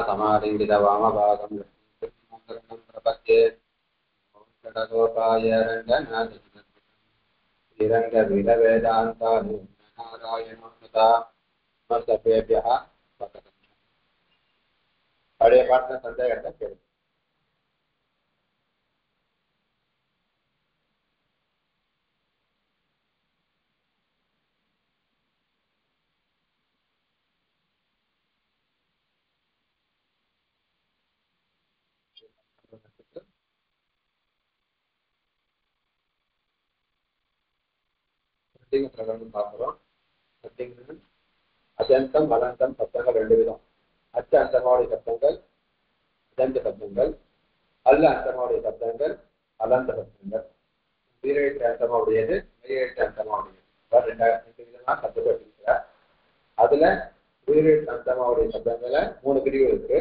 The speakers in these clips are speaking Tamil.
समालिङ्गित वामभागं प्रपद्ये षडगोपाय रङ्गनारायणोता नमस्तभ्यः பழைய பாட்டின சந்தேகத்தை கேள்வி பிரகடனம் பார்க்கிறோம். அஜந்தம் அலந்தம் சப்தங்கள் ரெண்டு விதம். அச்ச அந்தமாவுடைய சப்தங்கள் அஜந்த சப்தங்கள், அல்ல அந்தமாவுடைய சப்தங்கள் அலந்த சப்தங்கள். உயிரெழுத்து அந்தமாவுடையது, மெய்யெழுத்து அந்தமாவுடையது. ரெண்டு விதமா சப்தங்கள் இருக்கிறார். அதுல உயிரெழுத்து அந்தமாவுடைய சப்தங்களை 3 பிரிவு இருக்கு.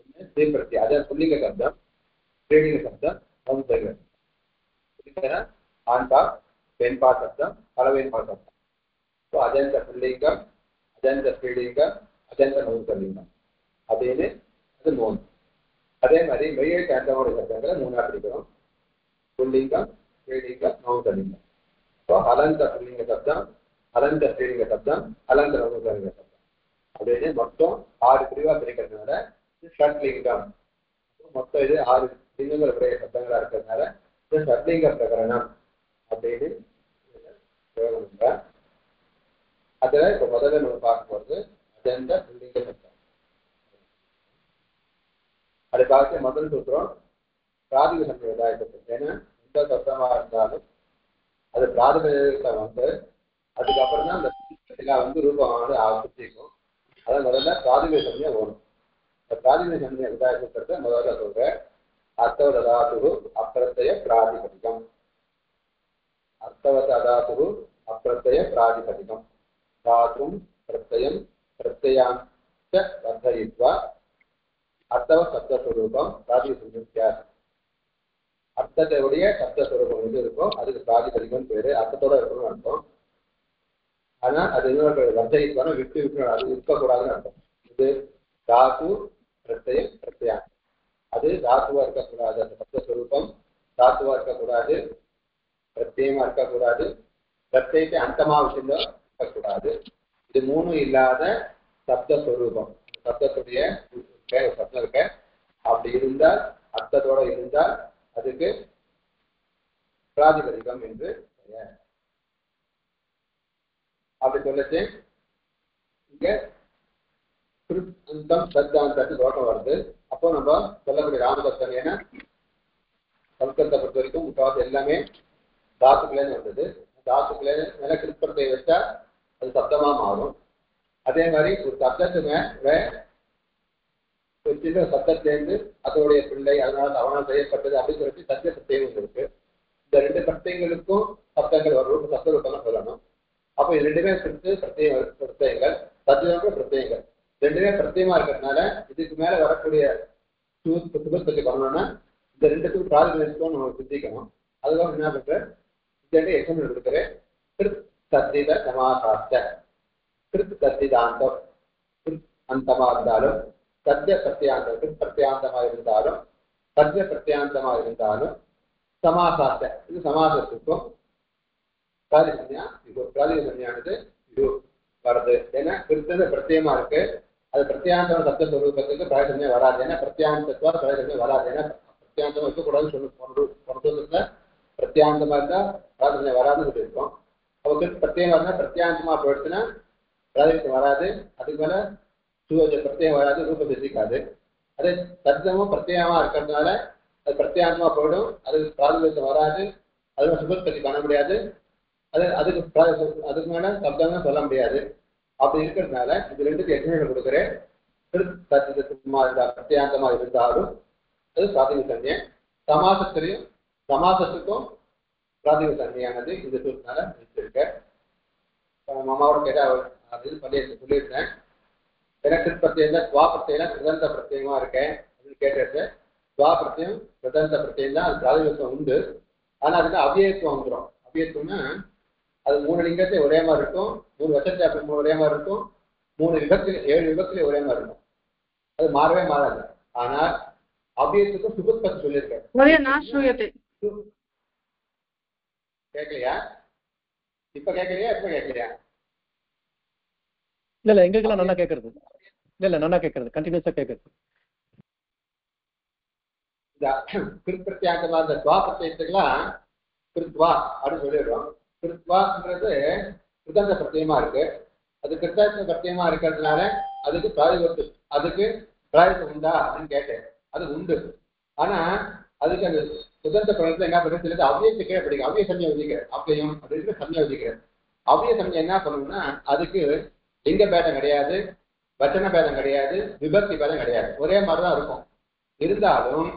ஒண்ணு ஸ்ரீபிரத்தி, அதான் புல்லிங்க சப்தம், ஸ்ரீலிங்க சப்தம், நவம்சைகள். ஆண்பா பெண்பா சப்தம், பலவீன்பா சப்தம். அஜந்த புல்லிங்கம், அஜந்த ஸ்ரீலிங்கம், அஜந்த நவம்சலிங்கம் அப்படின்னு அது 3. அதே மாதிரி மெய்யெழுத்து அந்தமாவுடைய சப்தங்களை 3ஆ பிரிக்கிறோம். புல்லிங்கம், ஸ்ரீலிங்கம், நவம்சலிங்கம். இப்போ அலந்த புல்லிங்க சப்தம், அலந்த ஸ்ரீலிங்க சப்தம், அலந்த நவம்சலிங்க சப்தம் அப்படின்னு மொத்தம் 6 பிரிவா பிரிக்கிறதுனால ஷட்லிங்கம். மொத்தம் இது 6 லிங்கங்கள் உடைய சப்தங்களா இருக்கிறதுனால ஷட்லிங்க பிரகரணம் அப்படின்னு அதுல இப்ப முதல்ல நம்ம பார்க்க போறது அஜந்த புல்லிங்க சப்தம். அதை பார்த்து முதல் சூத்திரம் பிராதிக சம்பிரதாயத்தை. ஏன்னா எந்த சப்தமா இருந்தாலும் அது பிராதிகத்தை வந்து அதுக்கப்புறம் தான் அந்த ரூபமானது ஆசிக்கும். அதை முதல்ல பிராதிக சமயம் ஓடும். இந்த பிராதிக சமய விதாயத்தை முதல்ல சொல்ற அர்த்தவதாது அப்பிரத்ய பிராதிபதிகம். அர்த்தவதாது அப்பிரத்ய பிராதிபதிகம். தாத்தும் பிரத்யம் பிரத்யாந்த வர்த்தயித்வா அர்த்தவ சப்தஸ்வரூபம் பிராதிக வித்தியாசம். அர்த்தத்தையுடைய சப்தஸ்வரூபம் எது இருக்கோ அதுக்கு பிராதிபதிகம் பேரு. அர்த்தத்தோட இருக்கணும்னு அர்த்தம். ஆனா அது இன்னொரு வர்த்தயித்வான விட்டு விட்டு அது இருக்கக்கூடாதுன்னு அர்த்தம். இது தாத்து பிரத்யம் பிரத்யாந்தம். அது தாத்துவா இருக்கக்கூடாது. அந்த சப்தஸ்வரூபம் தாத்துவா இருக்கக்கூடாது, பிரத்யமா இருக்கக்கூடாது, பிரத்யத்தை அந்தமா விஷயம் இருக்கக்கூடாது. இது 3 இல்லாத சப்தஸ்வரூபம். சப்தத்துடைய சப்தம் இருக்க அப்படி இருந்தால், அர்த்தத்தோட இருந்தால் அதுக்கு பிராதிபதிகம் என்று பெயர். அப்படி சொல்லிச்சு இங்க அந்தம் சத்தாந்தத்து தோட்டம் வருது. அப்போ நம்ம சொல்லக்கூடிய ராமதத்தன், ஏன்னா சம்ஸ்கிருதத்தை பொறுத்த வரைக்கும் முக்காவது எல்லாமே தாத்துக்களேன்னு வந்தது. தாத்துக்களே மேல கிருப்பத்தை வச்சா அது சப்தமா மாறும். அதே மாதிரி ஒரு சப்தத்து மேல ஒரு சின்ன சப்தத்திலேருந்து அதோடைய பிள்ளை அதனால அவனால் செய்யப்பட்டது அப்படின்னு சொல்லி சத்திய சத்தியம் இருக்கு. இந்த 2 சத்தியங்களுக்கும் சப்தங்கள் வரும், சப்தரூபம் சொல்லணும். அப்போ இது 2மே பிரத்யங்கள், சத்தியம் பிரத்யங்கள் 2மே பிரத்யமா இருக்கிறதுனால இதுக்கு மேல வரக்கூடிய சுபஸ்தத்தை பண்ணணும்னா இந்த 2த்துக்கும் பிராதிபதிகம் நம்ம சிந்திக்கணும். அதுதான் என்ன பண்ற இந்த 2 எக்ஸாம்பிள் கொடுக்குறேன். கிருத் சத்தித சமாசாஸ்த, கிருத் சத்திதாந்தம் கிருத் அந்தமா இருந்தாலும், சத்திய பிரத்யாந்தம் கிருத் பிரத்யாந்தமா இருந்தாலும், சத்திய பிரத்யாந்தமா இருந்தாலும் சமாசாஸ்த இது சமாசத்துக்கும் பிராதிசன்யா இது பிராதிசன்யானது இது வருது. ஏன்னா கிருத்தது பிரத்யமா இருக்கு. அது பிரத்யாந்தம் சப்த ஸ்வரூபத்துக்கு பிராதிசன்யம் வராது. ஏன்னா பிரத்யாந்தத்துவா பிராதிசன்யம் வராது. ஏன்னா பிரத்யாந்தம் இருக்கக்கூடாதுன்னு சொல்லி போன பிரத்யாந்தமா இருந்தா பிராதிசன்யம் வராதுன்னு சொல்லியிருக்கோம். அப்போ பிரத்யமா இருந்தா பிரத்யாந்தமா போயிடுச்சுன்னா பிராதிசன்யம் வராது. அதுக்கு மேல சுயோஜ பிரத்யம் வராது, ரூப சித்திக்காது. அதே சப்தமும் பிரத்யமா இருக்கிறதுனால அது பிரத்யாந்தமா போயிடும், அதுக்கு பிராதிசன்யம் வராது, அதுக்கு சுபஸ்பதி பண்ண முடியாது, அதுக்கு மேல சப்தம் சொல்ல முடியாது. அப்படி இருக்கிறதுனால இது 2த்துக்கு எக்ஸ்பிளேஷன் கொடுக்குறேன். பிரத்யாந்தமா இருந்தாலும் அது பிராதிக சன்னியை. சமாசத்திலையும் சமாசத்துக்கும் பிராதிக சன்னியானது இந்த சூழ்நிலை வச்சிருக்க. மாமாவோட கேட்டா அது சொல்லியிருந்தேன். எனக்கு பிரத்யம் ஸ்வா பிரத்யம் கிருதந்த பிரத்யமா இருக்கேன் அப்படின்னு கேட்டு ஸ்வா பிரத்யம் கிருதந்த பிரத்யம் தான் அது பிராதிகத்துவம் உண்டு. ஆனா அதுக்கு அவ்வியத்துவம் வந்துடும். அவ்வியத்துவம்னா அது 3 லிங்கத்தை ஒரே மாதிரி இருக்கும், 3 வச்சத்தை ஒரே மாதிரி இருக்கும், 3 விபக்தி 7 விபக்தியில ஒரே மாதிரி இருக்கும். அது மாறவே மாறாது. ஆனால் அவ்வியத்துக்கு சுபுத்பத்தி சொல்லியிருக்கேன். கேட்கலையா? இப்ப கேட்கலையா? எப்ப கேட்கலையா? இல்ல எங்களுக்கெல்லாம் நல்லா கேட்கறது. இல்ல நல்லா கேட்கறது, கண்டினியூஸா கேட்கறது. இந்த கிருப்பிரத்தியாங்கமா இந்த துவா பிரத்யத்துக்கெல்லாம் கிருத்வா அப்படின்னு சொல்லிடுறோம். கிருத்வான்றது கிருதந்த பிரத்தியமா இருக்கு. அது கிருத்த பிரத்தியமா இருக்கிறதுனால அதுக்கு பிராயத்து உண்டா அப்படின்னு கேட்டேன். அது உண்டு. ஆனா அதுக்கு அந்த சுதந்திர பிரதத்தை என்ன பண்ணுறது, அவ்வியத்தை கீழே படிக்கும். அவ்விய சமயம் விதிக்கிறேன், அவ்வியம் அப்படின்னு சமயம் விதிக்கிறேன். அவ்விய சமயம் என்ன பண்ணணும்னா அதுக்கு லிங்க பேதம் கிடையாது, வச்சன பேதம் கிடையாது, விபக்தி பேதம் கிடையாது, ஒரே மாதிரிதான் இருக்கும். இருந்தாலும்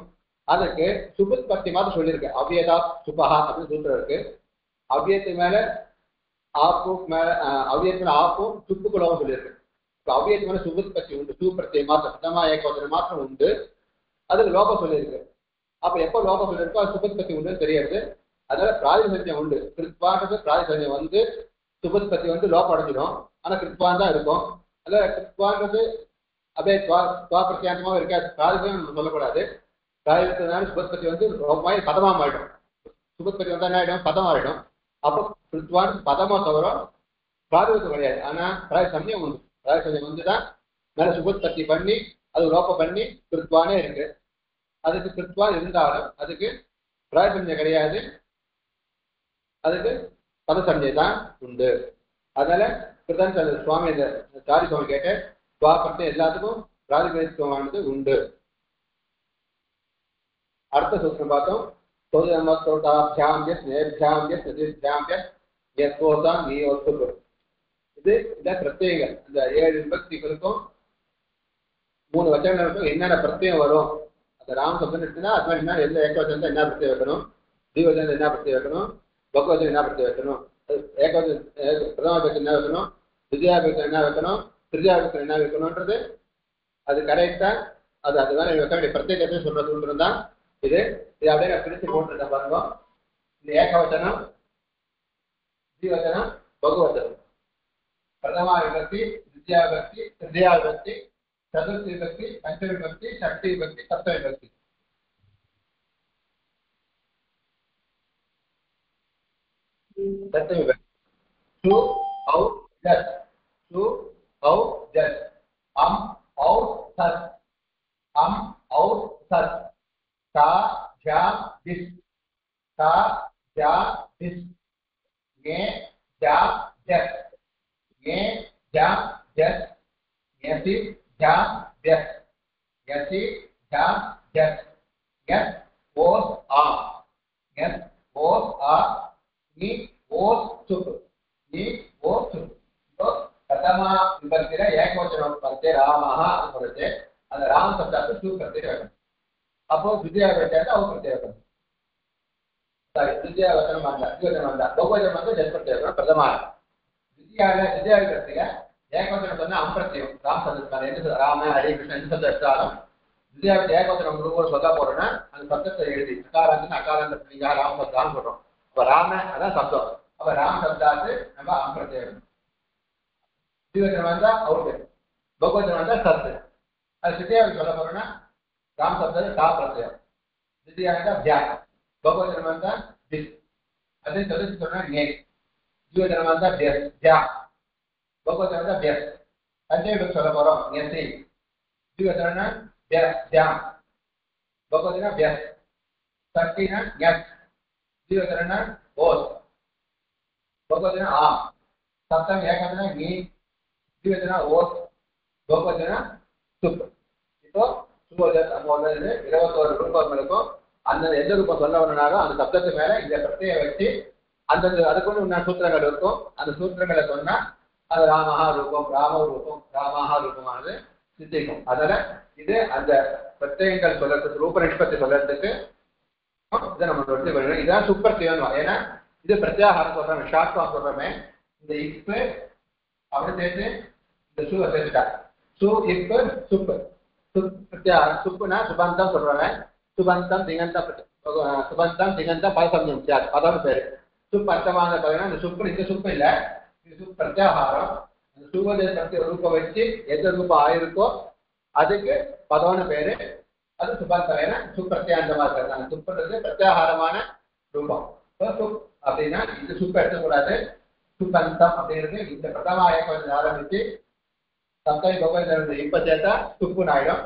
அதுக்கு சுபுத்பத்தி மாதிரி சொல்லியிருக்கு. அவ்வியதா சுபஹா அப்படின்னு சூத்திரம் இருக்கு. அவ்வியத்து மேல ஆப்பும் மேல அவ்வியத்து மேல ஆப்பும் சுப்புக்குளவும் சொல்லியிருக்கு. இப்போ அவ்வியத்து மேல சுபுத்பத்தி உண்டு, சுப்பிரத்திய மாத்திரம் பிரதமா ஏகவசன மாத்திரம் உண்டு. அதுக்கு லோகம் சொல்லியிருக்கு. அப்ப எப்போ லோகம் சொல்லியிருக்கோ அது சுபுத்பத்தி உண்டுன்னு தெரியாது. அதனால பிராதிசன்யம் உண்டு. கிருத்வான்றது பிராதிசன்யம் வந்து சுபுத்பத்தி வந்து லோகம் அடைஞ்சிடும். ஆனா கிருத்வான் தான் இருக்கும். அதனால கிருத்வான்றது அப்படியே துவா பிரத்தியாந்தமாக இருக்காது. பிராதிசன்யம் நம்ம சொல்லக்கூடாது. பிராதிசத்தினால சுபுத்பத்தி வந்து ரொம்ப பதமா மாறிடும். சுபுத்பத்தி வந்தா என்ன ஆயிடும்? பதம் ஆயிடும். அப்போ கிருத்வான் பதமா தவிர பிராதிசம் கிடையாது. ஆனா பிராதிசன்யம் உண்டு. பிராதிசன்யம் வந்துதான் மேல சுபுத்பத்தி பண்ணி அது லோகம் பண்ணி கிருத்வானே இருக்கு. அதுக்கு கிருத்வா இருந்தாலும் அதுக்கு பிராயசஞ்சை கிடையாது, அதுக்கு பதசஞ்சை தான் உண்டு. அதனால கிருதன் சுவாமி இந்த சாரி சுவாமி கேட்ட துவாபத்தை எல்லாத்துக்கும் பிராதிபதித்துவமானது உண்டு. அடுத்த சூத்திரம் பார்த்தோம். இது இந்த பிரத்யேகங்கள், இந்த 7 விபக்திகளுக்கும் 3 வச்சனங்களுக்கும் என்னென்ன பிரத்யம் வரும், அந்த ராம சப்தம் இருக்குன்னா அது மாதிரி எந்த ஏகவச்சனத்தை என்ன பிரத்யம் வைக்கணும், தீவச்சனத்தை என்ன பிரத்யம் வைக்கணும், பகவச்சனம் என்ன பிரத்யம் வைக்கணும், ஏகவச்சனம் பிரதம பட்சம் என்ன வைக்கணும், திவ்யாபட்சம் என்ன வைக்கணும், திருஜாபட்சம் என்ன வைக்கணும்ன்றது அது கரெக்டா அது அதுதான் வைக்க வேண்டிய பிரத்யேகத்தை சொல்ற சூழ்நிலை தான் இது. இது அப்படியே நான் பிரித்து போட்டுருக்கேன் பாருங்க. இந்த ஏகவச்சனம், தீவச்சனம், பகவச்சனம், பிரதமா விபக்தி, தித்யா விபக்தி, திருதியா விபக்தி, சதுர்த்தி விபக்தி, பஞ்சமி விபக்தி, ஷஷ்டி விபக்தி, சப்தமி விபக்தி. சப்தமி விபக்தி. சு ஔ ஜஸ், சு ஔ ஜஸ், அம் ஔ சஸ், அம் ஔ சஸ், தா ஜா திஸ், தா ஜா திஸ், ஞே ஜா ஜஸ், ஞே ஜா ஜஸ், யசி ஜா ஜஸ், யசி ஜா ஜஸ், யஸ் ஓஸ் ஆ, யஸ் ஓஸ் ஆ, நீ ஓஸ் சுப், நீ ஓஸ் சுப். இப்போ பிரதமா விபக்தியில ஏகவச்சனம் பத்தே ராமஹ சொல்லுது. அந்த ராம சப்தத்தை சு பிரத்யேகம் வைக்கணும். அப்போ திவ்யா விபக்தியால அவ பிரத்யேகம் வைக்கணும். சாரி, திவ்யா வச்சனம் வந்தா, திவ்யவச்சனம் வந்தா, பகுவச்சனம் வந்து ஜஸ் பிரத்யேகம் பிரதமா. திவ்யா விபக்தியில ஏகவச்சனம் சொன்னா அம்பிரத்தியம் ராம சப்தத்தால எந்த ராம ஹரி கிருஷ்ணன் எந்த சப்தம் எடுத்தாலும் திவ்யாவுக்கு ஏகவச்சனம் ஒரு சொல்ல போறோம்னா அந்த சப்தத்தை எழுதி அகாராந்து அகாராந்த ராம சப்தான்னு சொல்றோம். அப்ப ராம அதான் சப்தம். அப்ப ராம சப்தாத்து நம்ம அம்பிரத்தியம். திவ்யவச்சனம் வந்தா அவருக்கு, பகவச்சனம் வந்தா சத்து. அது திவ்யாவுக்கு சொல்ல போறோம்னா ராம சப்தம் தா பிரத்யம், திவ்யா வந்தா வியா, பகவச்சனம் வந்தா திஸ், அதே சதுர்த்தி சொன்னா நே, திவ்யவச்சனம் வந்தா தியஸ் தியா, பகவச்சனம் வந்தா தியஸ். பஞ்சமி சொல்ல போறோம் யசி, திவ்யவச்சனம் தியஸ் தியா, பகவச்சனம் தியஸ், ஷஷ்டினா யஸ், திவ்யவச்சனம் ஓஸ், பகவச்சனம் ஆ, சப்தம் ஏகவச்சனம் நீ, திவ்யவச்சனம் ஓஸ், பகவச்சனம் சுப். இப்போ சுபோஜத் அங்க 21 ரூபங்களுக்கும் அந்த எந்த ரூபம் சொல்ல வரனாலும் அந்த சப்தத்து மேல இந்த பிரத்யேகம் வச்சு அந்த அதுக்கு சூத்திரங்கள் இருக்கும். அந்த சூத்திரங்களை சொன்னா அது ராமஹா ரூபம், ராம ரூபம், ராமஹா ரூபமானது சித்திக்கும். அதனால இது அந்த பிரத்யேகங்கள் சொல்றதுக்கு, ரூப நிஷ்பத்தி சொல்றதுக்கு இதை நம்ம எடுத்து இதான் சுப்பிரத்தியம். ஏன்னா இது பிரத்யாகாரம் சொல்றோம், ஷார்ட்ஃபார்ம் சொல்றோமே. இந்த இப்பு அப்படி சேர்த்து இந்த சுவை சேர்த்துட்டா சு இப்பு சுப்பு. சுப்புனா சுபந்தம் சொல்றாங்க. சுபந்தம் திங்கந்தம், சுபந்தம் திங்கந்தம் பதசம்யம் பதம் பேரு. சுப் அர்த்தமான பார்த்தீங்கன்னா இந்த சுப்பு இந்த சுப்பு இல்லை, இது சுப் பிரத்யாகாரம். அந்த சுவதை பற்றி ரூபம் வச்சு எந்த ரூபம் ஆயிருக்கோ அதுக்கு பதம்னு பேரு. அது சுபாந்தம் சுப்பிரத்யாந்தமா இருக்கிறது. அந்த சுப்புன்றது பிரத்யாகாரமான ரூபம். சுப் அப்படின்னா இந்த சுப்பு எடுக்கக்கூடாது. சுபந்தம் அப்படிங்கிறது இந்த பிரதம ஏகம் ஆரம்பிச்சு சப்தமி பகவத் இப்ப சேர்த்தா சுப்புன்னு ஆயிடும்.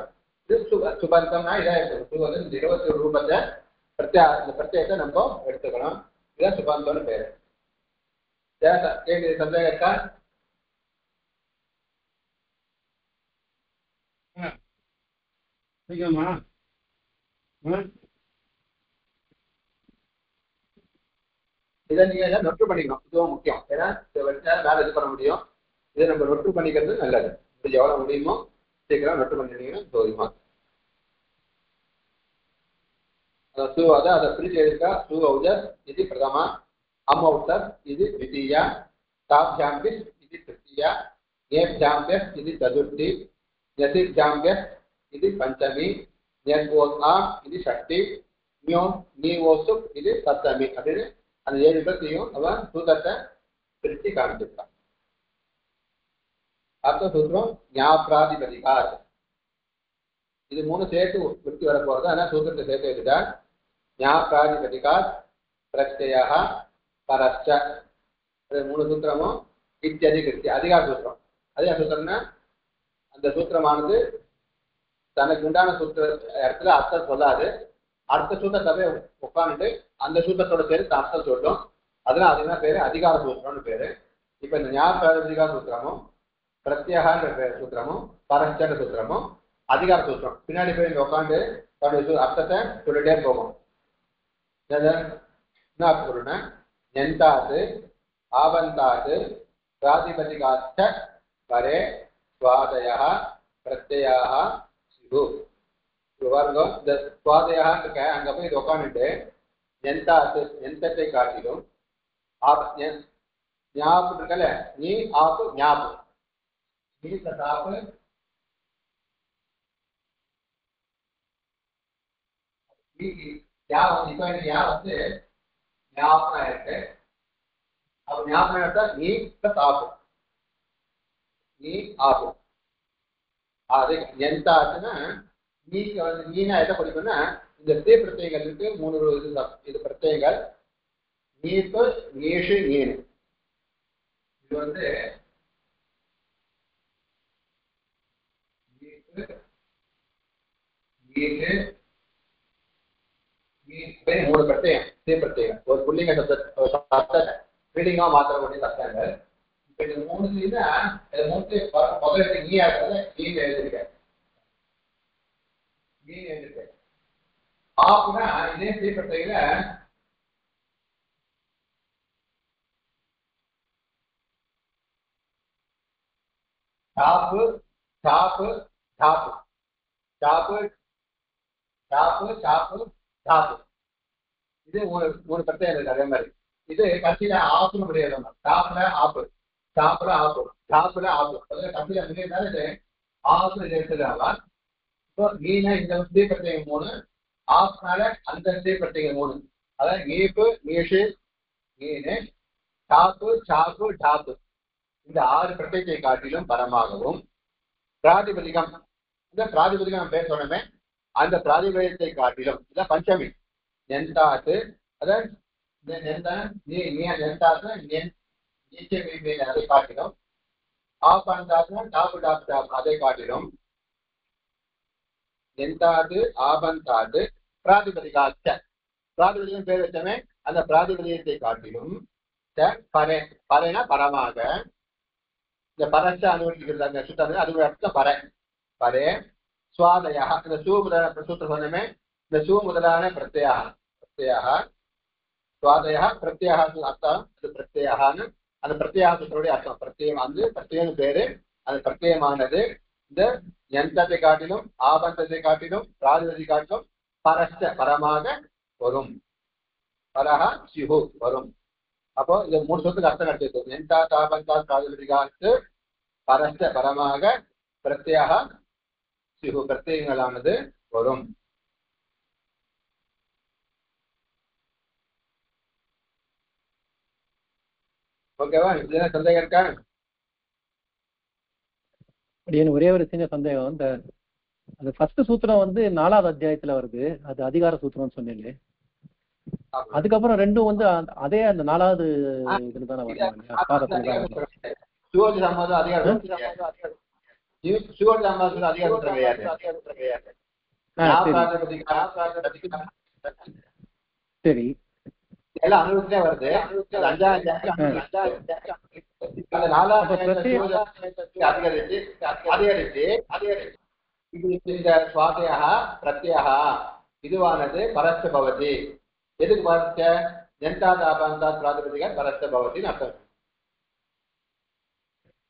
இது சுபந்தம்னா இதான் இருக்குது. இந்த 21 ரூபத்தை இந்த பிரத்யேகத்தை நம்ம எடுத்துக்கணும். இதான் சுபந்தம்னு பேரு. கேள்வி சந்தேகம் இருக்கா? இதை நீங்க எல்லாம் நொட்டு பண்ணிக்கணும். இதுவும் முக்கியம். ஏன்னா இதை வச்சா வேலை இது பண்ண முடியும். இதை நம்ம நொட்டு பண்ணிக்கிறது நல்லது. இது எவ்வளவு முடியுமோ சீக்கிரம் நொட்டு பண்ணிட்டீங்கன்னா போதுமா. சு அதை பிரிச்சு எடுக்கா. சு ஔஜஸ் இது பிரதமா, அம் ஔசர் இது த்விதீயா, தாப்ஜாம்பிஸ் இது திருத்தீயா, ஏப்ஜாம்பியஸ் இது சதுர்த்தி, யசிஜாம்பியஸ் இது பஞ்சமி, ஞோத்ஆ இது ஷஷ்டி, நீவோசு இது சப்தமி அப்படின்னு அந்த 7 பேர்த்தையும் அவன் சூத்திரத்தை பிரித்து காமிச்சிருக்கான். அடுத்த சூத்திரம் ஞாப்ராதிபதிகார். இது 3 சேர்த்து விருத்தி வர போறது. ஆனால் சூத்திரத்தை சேர்த்து வச்சுட்டா ஞாப்ராதிபதிகார் பிரத்யய பரஸ்ச. அது 3 சூத்திரமும் இத்தியதி கிருத்தி அதிகார சூத்திரம். அதிகார சூத்திரம்னா அந்த சூத்திரமானது தனக்கு உண்டான சூத்திர இடத்துல அர்த்தம் சொல்லாது. அடுத்த சூத்திரத்தை உட்காந்துட்டு அந்த சூத்திரத்தோட சேர்த்து அர்த்தம் சொல்லும். அதனால அதுனா பேரு அதிகார சூத்திரம்னு பேரு. இப்ப இந்த ஞாபக சூத்திரமும் பிரத்யேகன்ற சூத்திரமும் பரஸ்சன்ற சூத்திரமும் அதிகார சூத்திரம் பின்னாடி போய் இங்க உட்காந்து தன்னுடைய அர்த்தத்தை சொல்லிட்டே போகும். என்ன அர்த்தம் சொல்லுன்னா எந்தாது ஆபந்தாது பிராதிபதிகாச்ச வரே சுவாதய பிரத்யாக சிவு. இந்த சுவாதையாக இருக்க அங்க போய் இது உட்காந்துட்டு எந்தத்தை காட்டிலும் ஞாபகம் இருக்கல நீ ஆப்பு ஞாபகம் நீ சாப்பு இப்ப எனக்கு வந்து ஞாபகம் இருக்கு. அப்ப ஞாபகம் எடுத்தா நீ சாப்பு நீ ஆப்பு. அது எந்த ஆச்சுன்னா நீங்க வந்து நீனா எதை படிக்கணும்னா இந்த தே பிரத்யங்களுக்கு 3 இது பிரத்யங்கள் நீப்பு நீஷு நீனு. இது வந்து நீப்பு நீஷு நீ 3 பிரத்யம் தே பிரத்யம். ஒரு புள்ளிங்க சப்த ரீடிங்கா மாத்திரக்கூடிய சப்தங்கள். இப்ப இந்த 3 தான் முதல்ல நீ ஆகிறது நீ எழுதிருக்க ஆப்னா இதே செய்யப்பட்டதுல டாப்பு டாப்பு டாப்பு டாப்பு டாப்பு டாப்பு டாப்பு இது ஒரு பிரச்சனை இருக்கு. அதே மாதிரி இது கட்சியில ஆப்புன்னு முடியாது. டாப்ல ஆப்பு டாப்ல ஆப்பு டாப்ல ஆப்பு கட்சியில முடியாத இது ஆப்பு இது எடுத்துக்காவா. இப்போ நீனா இந்த பிரச்சனை 3 ஆப்னால அந்த பிரச்சனை 3. அதாவது நீப்பு நீஷு நீனு டாப்பு சாப்பு டாப்பு இந்த 6 பிரத்யத்தை காட்டிலும் பரமாகவும் பிராதிபதிகம் இந்த பிராதிபதிகம் பேர் சொன்னமே அந்த பிராதிபதிகத்தை காட்டிலும் இதான் பஞ்சமி நெந்தாத்து அதாவது அதை காட்டிலும் ஆபந்தாத்து டாப்பு டாப்பு டாப் அதை காட்டிலும் நெந்தாது ஆபந்தாது பிராதிபதிகாச்ச பிராதிபதிகம் பேர் வச்சமே அந்த பிராதிபதிகத்தை காட்டிலும் பரே பறைனா பரமாக இந்த பரச்ச அனுமதிக்கிறது அந்த சுத்தம் அது ஒரு இடத்துல பறை பரே சுவாதயா இந்த சூ முதலான பிரசூத்த சொன்னமே இந்த சூ முதலான பிரத்யாக சுவாதயா பிரத்யாக அர்த்தம் அது பிரத்யாகான்னு அந்த பிரத்யாக சூத்திரோடைய அர்த்தம் பிரத்யம் வந்து பிரத்யம் பேரு அந்த பிரத்யமானது இந்த யந்தத்தை காட்டிலும் ஆபந்தத்தை காட்டிலும் பிராதிபதி காட்டிலும் பரஸ்ட பரமாக வரும். பரஹா சிஹு வரும். அப்போ இந்த 3 சொத்துக்கு அர்த்தம் கிடைச்சிருக்கு. எந்தா தாபந்தா பிராதிபதிகாத்து பரஸ்ட பரமாக பிரத்யாக சிஹு பிரத்யங்களானது வரும். ஓகேவா? இதுல சந்தேகம் இருக்கா? அப்படின்னு ஒரே ஒரு சின்ன சந்தேகம். இந்த அது ஃபர்ஸ்ட் சூத்திரம் வந்து 4வது அத்தியாயத்துல வருது, அது அதிகார சூத்திரம்னு சொன்னீங்க. அதுக்கப்புறம் ரெண்டும் வந்து அதே அந்த 4வது இதுல தானே வரும் இல்லையா? பாதத்துல தான் வரும். சுவோதி சமாதம் அதிகாரம் சுவோதி சமாதத்துல அதிகாரம் கிடையாது. சரி, எல்லாம் அனுபவத்திலே வருது. இந்த சுவாதயா பிரத்யா இதுவானது பரஸ்த பவதி. எதுக்கு பரஸ்த? ஜனதாதாபாந்தா பிராதிபதிக பரஸ்த பவதின்னு அர்த்தம்.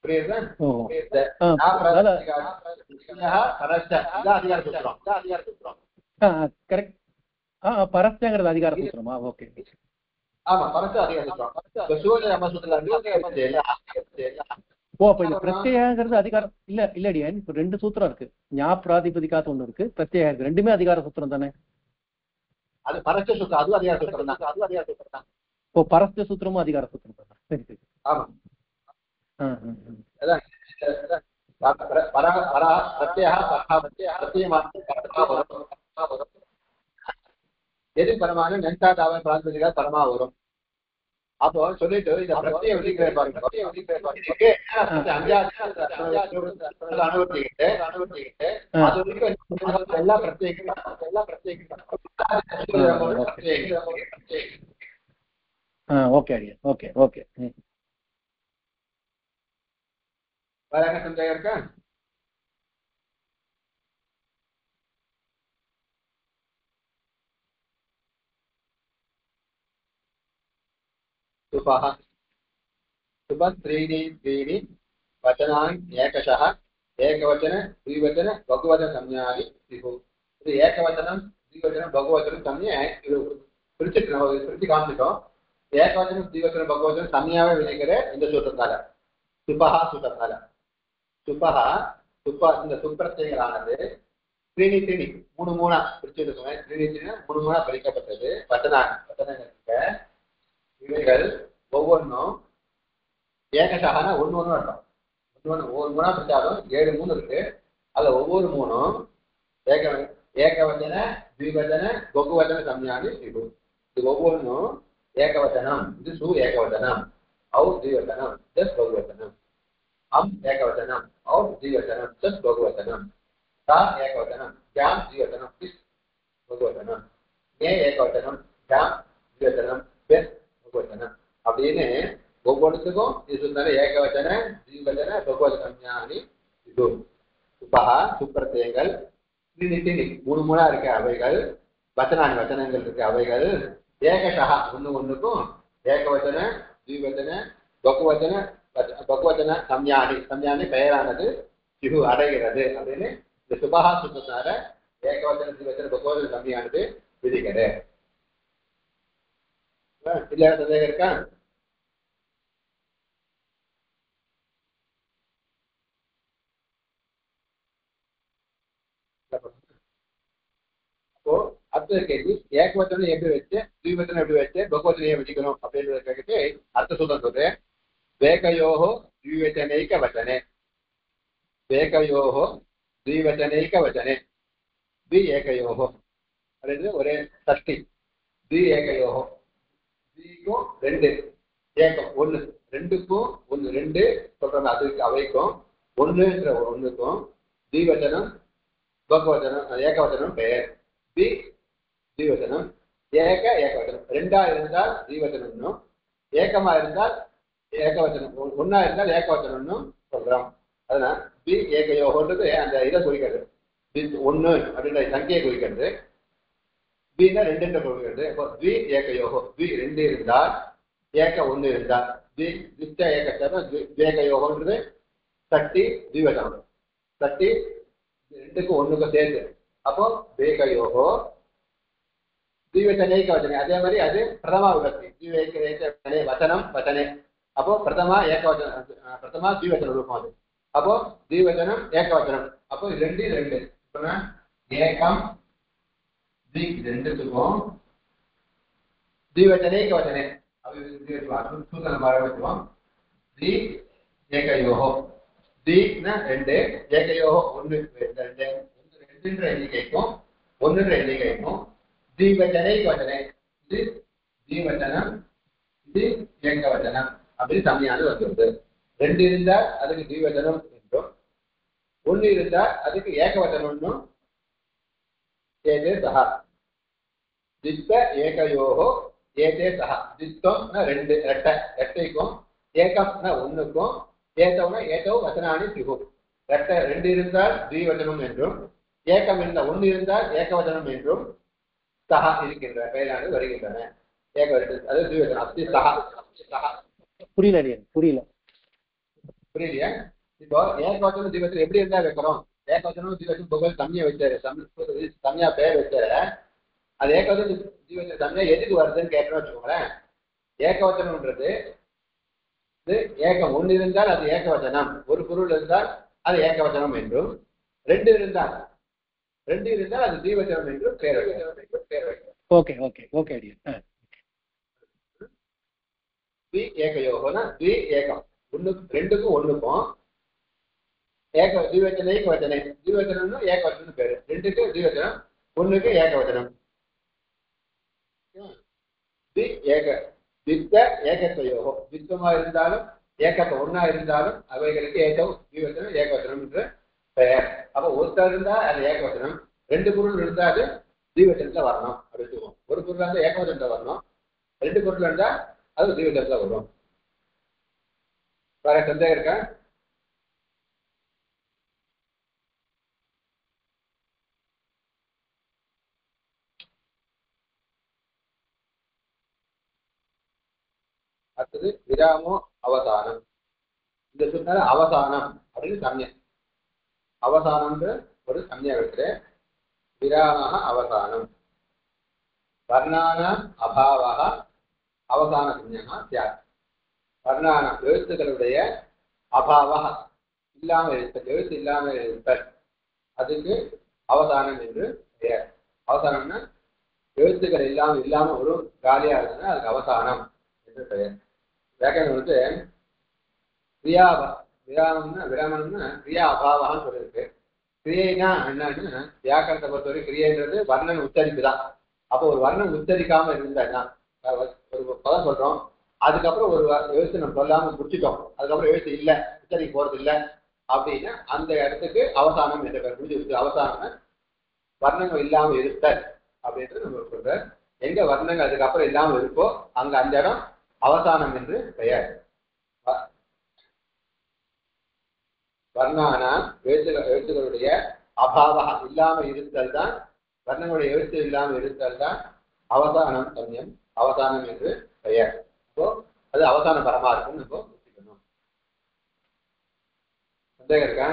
புரியுதா? கரெக்ட். பரஸ்தங்கிறது அதிகார சூத்திரமா? ஓகே. ஆமா, பரஸ்த அதிகார சூத்திரம். சூரிய அமசூத்திரம். ஓ, அப்ப இது பிரத்யேகங்கிறது அதிகாரம் இல்லடியா? இப்ப 2 சூத்திரம் இருக்கு. ஞா பிராதிபதிகாத்து ஒண்ணு இருக்கு, பிரத்யேகம் இருக்கு. ரெண்டுமே அதிகார சூத்திரம் தானே? அது பரஸ்த சூத்திரம், அதுவும் அதிகார சூத்திரம் தான். ஓ, பரஸ்த சூத்திரமும் அதிகார சூத்திரம் தான். சரி சரி. ஆமா. எது பரமான நென்டாதாவன் பிராதிபதிகா பரமா வரும். அப்போ சொல்லிட்டு இந்த பிரத்ய விதிக்கிற பாருங்க. எல்லாம் ஓகே அடியா. Okay okay. வேற என்ன சந்தேகம் இருக்கா? सुपः त्रीणि वचनानि एकशः एकवचन द्विवचन बहुवचन संज्ञानि स्युः. இது ஏகவச்சனம் द्विवचन बहुवचन संज्ञा இது பிரிச்சிட்டு நம்ம பிரிச்சு காமிச்சிட்டோம். ஏகவச்சனம் द्विवचन बहुवचन संज्ञाவே விதிக்கிற இந்த சூத்திரத்தால சுபஹா சூத்திரத்தால சுபஹா இந்த சுப்பிரத்யங்களானது த்ரீணி மூணா பிரிச்சுட்டு சொன்னேன். த்ரீணி மூணா பிரிக்கப்பட்டது. வச்சனங்க இவைகள் ஒவ்வொன்றும் ஏகசகான ஒன்று அர்த்தம். ஒவ்வொரு மூணா பிரிச்சாலும் 7 3 இருக்கு. அதுல ஒவ்வொரு மூணும் ஏகவச்சன द्विवचन बहुवचन संज्ञानि स्युः. இது ஒவ்வொன்றும் ஏகவச்சனம். இது சு ஏகவச்சனம், औ द्विवचनम जस बहुवचनम, हम ஏகவச்சனம், औ द्विवचनम जस बहुवचनम, ता ஏகவச்சனம், ज्ञान द्विवचनम इस बहुवचनम, ये ஏகவச்சனம், ज्ञान द्विवचनम बेस बहुवचनम. அப்படின்னு ஒவ்வொருத்துக்கும் இது சொன்னாலே ஏகவச்சன द्विवचन बहुवचन संज्ञानि இது உபஹ சுப்பிரத்யங்கள் த்ரீணி மூணா இருக்கு. அவைகள் வச்சனங்கள் இருக்கு. அவைகள் ஏகசஹ ஒண்ணுக்கும் ஏகவச்சன द्विवचन बहुवचन संज्ञानि பெயரானது சிஹு அடைகிறது. அப்படின்னு இந்த சுபஹா சுத்தத்தால ஏகவச்சன द्विवचन बहुवचन संज्ञाனது விதிக்கிறது. இல்ல சந்தேகம் இருக்கா? அப்போ அடுத்த கேள்வி, ஏகவச்சனம் எப்படி வச்சு द्विवचन எப்படி வச்சு बहुवचन ஏன் விதிக்கணும் அப்படின்றத கேட்டு அர்த்த சூத்திரம் சொல்றேன். வேகயோஹோ द्विवचनैक वचने, வேகயோஹோ द्विवचनैक वचने, द्वि ஏகயோஹோ அப்படின்றது ஒரே சஷ்டி. द्वि ஏகயோஹோ द्विக்கும் 2 ஏகம் 1 2க்கும் 1 2 சொல்றாங்க. அதுக்கு அவைக்கும் 1ன்ற ஒண்ணுக்கும் द्विवचனம் बहुवचனம் ஏகவச்சனம் பெயர். द्विवचனம் ஏகவச்சனம். 2ஆ இருந்தால் द्विवचनம்னும், ஏகமா இருந்தால் ஏகவச்சனம், 1ஆ இருந்தால் ஏகவச்சனம்னு சொல்றோம். அதனால द्वि ஏகயோகன்றது அந்த இதை குறிக்கிறது. 1 அப்படின்ற சங்கையை குறிக்கிறது. द्विனா 2 குறிக்கிறது. அப்போ द्वि ஏகயோகோ द्वि 2 இருந்தால் ஏக 1 இருந்தால் द्विश्च ஏகச்சன द्विவேகயோகன்றது சட்டி द्विवचனம். சட்டி 2க்கும் 1க்கும் சேர்த்து. அப்போ வேகயோகோ द्विवचनैक वचने. அதே மாதிரி அது பிரதமா விபக்தி. द्विवचने वचनम वचने. அப்போ பிரதமா ஏகவச்சன, பிரதமா द्विवचन ரூபம் அது. அப்போ द्विवचनम ஏகவச்சனம். அப்போ 2 சொன்னா ஏகம் द्वि 2த்துக்கும் द्विवचनैक वचने. அது சூத்திரம் ஆரம்பிச்சுவோம். தி ஏகயோஹோ தீனா ரெண்டு ஏகயோஹோ ஒன்று ரெண்டு ரெண்டுன்ற எண்ணிக்கைக்கும் ஒன்றுன்ற எண்ணிக்கைக்கும் தீவச்சனை வச்சனை இது தீவச்சனம் இது ஏகவச்சனம் அப்படின்னு சமயானது வந்துருது. ரெண்டு இருந்தால் அதுக்கு தீவச்சனம் என்றும் ஒன்று இருந்தால் அதுக்கு ஏகவச்சனம்னும் ஏதே சஹா தித்த ஏகயோஹோ ஏதே சஹா தித்தம்னா ரெண்டு ரெட்டைக்கும் ஏகம்னா ஒன்றுக்கும் ஏதவுனா ஏதவு வச்சனானி சிகு ரெட்டை ரெண்டு இருந்தால் தீவச்சனம் என்றும் ஏகம் இருந்தால் ஒன்று இருந்தால் ஏகவச்சனம் என்றும் சஹா இருக்கின்ற பெயரானது வருகின்றன. அது தீவச்சனம் அஸ்தி சஹா சஹா புரியலையா? இப்போ ஏகவச்சனம் தீவச்சனம் எப்படி இருந்தா வைக்கிறோம்? ஏகவச்சனம் தீவச்சனம் புகழ் தம்மியை வச்சாரு தம்மியா பெயர் வச்சாரு. அது ஏகவச்சனம் தீவச்சனம் தம்மியா எதுக்கு வருதுன்னு கேட்டோம்னு வச்சுக்கோங்களேன். ஏகவச்சனம்ன்றது ஏகம் ஒன்று இருந்தால் அது ஏகவச்சனம், ஒரு பொருள் இருந்தால் அது ஏகவச்சனம் என்றும், ரெண்டு இருந்தால் அது தீவச்சனம் என்றும் பேர் வைக்கும். ஓகே ஓகே ஓகே அடியன். த்வி ஏகயோகம்னா த்வி ஏகம் ரெண்டுக்கும் ஒண்ணுக்கும் தீவச்சனை ஏகவச்சனை தீவச்சனம்னு ஏகவச்சனம் பேரு. ரெண்டுக்கு தீவச்சனம், ஒண்ணுக்கு ஏகவச்சனம். தித்த ஏகத்வயோகம் தித்தமா இருந்தாலும் ஏகத்தை ஒன்னா இருந்தாலும் அவைகளுக்கு ஏகவ தீவச்சனம் ஏகவச்சனம் என்று பெயர். அப்ப ஒருத்தர் இருந்தா அது ஏகவச்சனம், ரெண்டு பொருள் இருந்தா அது தீவச்சனத்துல வரணும் அப்படின்னு சொல்லுவோம். ஒரு பொருள் இருந்தா ஏகவச்சனத்துல வரணும், ரெண்டு பொருள் இருந்தா அது தீவச்சனத்துல வரும். வேற சந்தேகம் இருக்கா? அடுத்தது விராமோ அவசானம். இந்த சொன்னால அவசானம் அப்படின்னு சமயம். அவசானம்ன்ற ஒரு சமயம் இருக்கிறேன். விராம அவசானம் வர்ணானாம் அபாவः அவசான சமயமா தியாகம். வர்ணானம் எழுத்துக்களுடைய அபாவः இல்லாமல் இருத்தல், எழுத்து இல்லாமல் இருத்தல், அதுக்கு அவசானம் என்று பெயர். அவசானம்னா எழுத்துக்கள் இல்லாம ஒரு காலியா இருக்குன்னா அதுக்கு அவசானம் என்று பெயர். வியாக்கரணம் விராமம்னா கிரியா அபாவம்னு சொல்லியிருக்கு. கிரியைனா என்னன்னு வியாக்கரணத்தை பொறுத்தவரை கிரியைன்றது வர்ணன் உச்சரிப்பு தான். அப்போ ஒரு வர்ணம் உச்சரிக்காம இருந்தா ஒரு பதம் சொல்றோம், அதுக்கப்புறம் ஒரு எழுத்து நம்ம சொல்லாம முடிச்சிட்டோம், அதுக்கப்புறம் எழுத்து இல்லை உச்சரிக்க போறது இல்லை அப்படின்னா அந்த இடத்துக்கு அவசானம் என்ற பேர். புரிஞ்சு அவசானம் வர்ணங்கள் இல்லாம இருத்தல் அப்படின்றது நம்ம சொல்ற. எங்க வர்ணங்கள் அதுக்கப்புறம் இல்லாம இருக்கோ அங்க அந்த இடம் அவசானம் என்று பெயர். வர்ணானா எழுத்துக்களுடைய அபாவா இல்லாம இருத்தல் தான், வர்ணங்களுடைய எழுத்து இல்லாம இருத்தல் தான் அவசானம் சமயம், அவசானம் என்று பெயர். அப்போ அது அவசான பரமா இருக்குன்னு நம்ம புரிஞ்சுக்கணும். சந்தேகம் இருக்கா?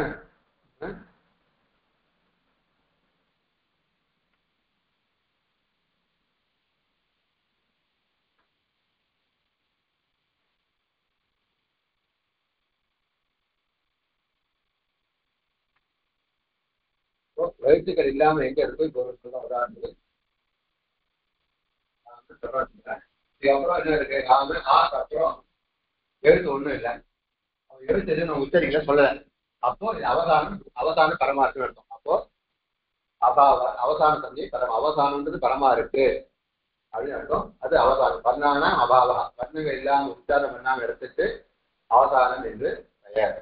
எழுத்துக்கள் இல்லாம எங்க இருக்கு? இப்போ உதாரணத்துக்கு அப்புறம் என்ன இருக்கு? ராம அப்புறம் எழுத்து ஒண்ணும் இல்லை, எழுத்து எதுவும் நம்ம உச்சரிக்கல சொல்லல. அப்போ அவசான பரமா இருக்குன்னு அர்த்தம். அப்போ அவசான சந்தி பரம அவசானம்ன்றது பரமா இருக்கு அப்படின்னு அர்த்தம். அது அவசானம். வர்ணானா அபாவா வர்ணங்கள் இல்லாம உச்சாரம் பண்ணாம இடத்துக்கு அவசானம் என்று பெயர்.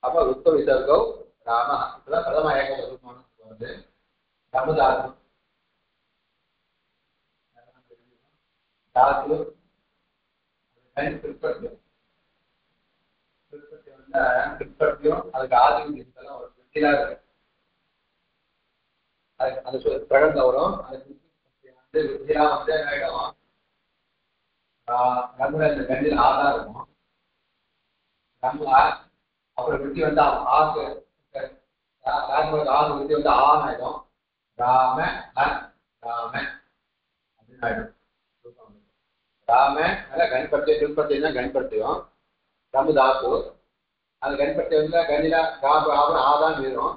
அப்ப ருத்த விசர்கோ ராம பிரதம ஏகவசமான வந்து ரமதானம் தாத்து திருப்பத்தியம் திருப்பத்தியம் அதுக்கு ஆதி இதெல்லாம் ஒரு வெற்றிலா இருக்கு. அது பிரகந்த வரும். அதுக்கு வந்து வெற்றிலா வந்து என்ன ஆயிடும்? கண்ணுல கண்ணில் ஆதா இருக்கும். கண்ணுல அப்புறம் வெட்டி வந்து ஆசு ஆசு வெட்டி வந்து ஆன் ஆயிடும். ராம ராம அப்படின்னு ஆயிடும். ராம கண்படுத்திய திருப்பத்தியம் தான் கண்படுத்தியும் ரம்பு தாத்து. அந்த கண்படுத்திய வந்து கண்ணில அப்புறம் ஆதான் மீறும்.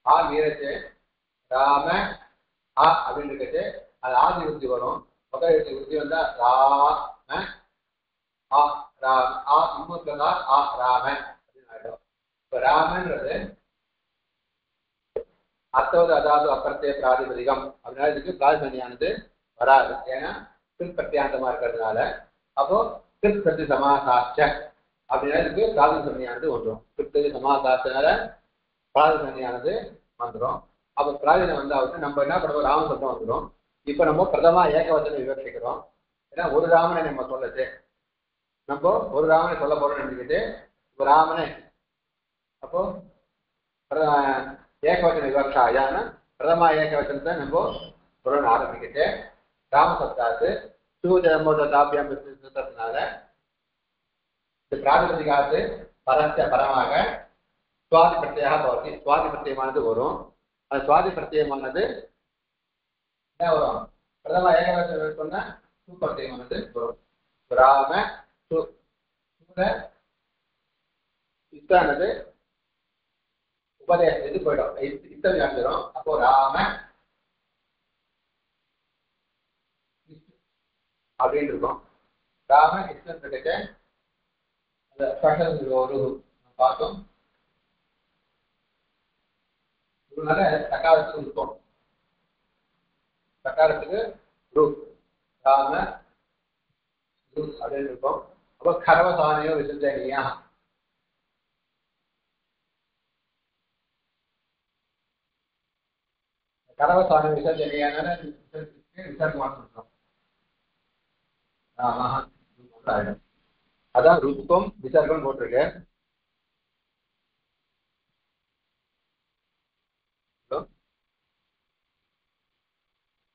ஆ மீறச்சு ராம அப்படின்னு இருக்கச்சு அது ஆதி விருத்தி வரும். முதல் எழுத்து விருத்தி வந்தா ரா ஆ ராம் ஆ இன்னொருத்தா ஆ ராமன் அப்படின்னு ஆயிடும். இப்ப ராமன்றது அர்த்தவது அதாவது அப்பிரத்திய பிராதிபதிகம் அப்படின்னா இதுக்கு பிராதிபதியானது வராது. ஏன்னா திருப்பத்தியாந்தமா இருக்கிறதுனால. அப்போ திருப்பதி சமாசாட்ச அப்படின்னா இதுக்கு பிராதிபதியானது வந்துடும். திருப்பதி சமாசாட்சனால பிராதிபதியானது வந்துடும். அப்போ பிராதிபதியம் வந்தாவது நம்ம என்ன பண்ணுவோம், ராம சப்தம் வந்துடும். இப்ப நம்ம பிரதமா ஏகவச்சனம் விவரிக்கிறோம். ஏன்னா ஒரு ராமனை நம்ம சொல்லச்சு, நம்ம ஒரு ராமனை சொல்ல போறோம்னு நினைக்கிட்டு இப்போ ராமனை அப்போ ஏகவச்சன விவக்ஷாயான பிரதமா ஏகவச்சனத்தை நம்ம சொல்லணும் ஆரம்பிக்கிட்டு ராமசப்தாத்து சூஜமோதாபியம் இருக்கிறதுனால இந்த பிராதிபதிகாத்து பரஸ்ய பரமாக சுவாதி பிரத்யாக பவதி. சுவாதி பிரத்யமானது வரும். அது சுவாதி பிரத்யமானது என்ன வரும், பிரதமா ஏகவச்சனம் சொன்னா சுப்பிரத்யமானது வரும். ராம இத்தானது உபதேசம் இது போயிடும், இத்தனை வந்துடும். அப்போ ராம அப்படின்னு இருக்கும். ராம இத்தன் கிட்ட அந்த ஒரு பார்த்தோம். இதனால சகாரத்துக்கு இருக்கும், சகாரத்துக்கு ரூப் ராம ரூப் அப்படின்னு இருக்கும். அப்போ கரவசானையோ விசஞ்சனியா கரவசான விசர்ஜனியான விசர்ஜமான சொல்றோம். அதான் ருத்வம் விசர்கம் போட்டிருக்கு.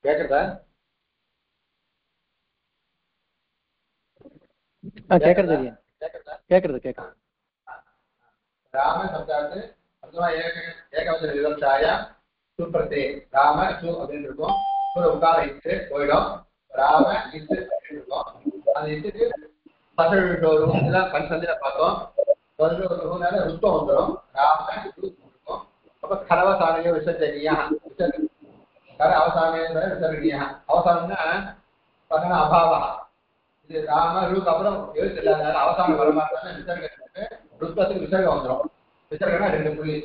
கேக்குறதா? கேக்குறது கேக்குறது. ராம சப்தாத்து ஏகவச்சன விவக்ஷாய சுப்பிரத்தே ராம சு அப்படின்னு இருக்கும். ஒரு உட்கார இட்டு போயிடும். ராம இட்டு அப்படின்னு இருக்கும். அந்த இட்டுக்கு பசங்க இதெல்லாம் பஞ்சந்தில பார்த்தோம். ஒரு ருத்தம் வந்துடும். ராம இருக்கும். அப்ப கரவசானையோ விசர்ஜனியா கர அவசானிய விசர்ஜனியா அவசானம்னா பசங்க அபாவா. இது ராம ரூக்கு அப்புறம் எழுத்து இல்லாதனால அவசானம் வரமாட்டாங்க. விசர்கத்துக்கு ருத்வத்துக்கு விசர்கம் வந்துடும். விசர்கம்னா 2 புள்ளி.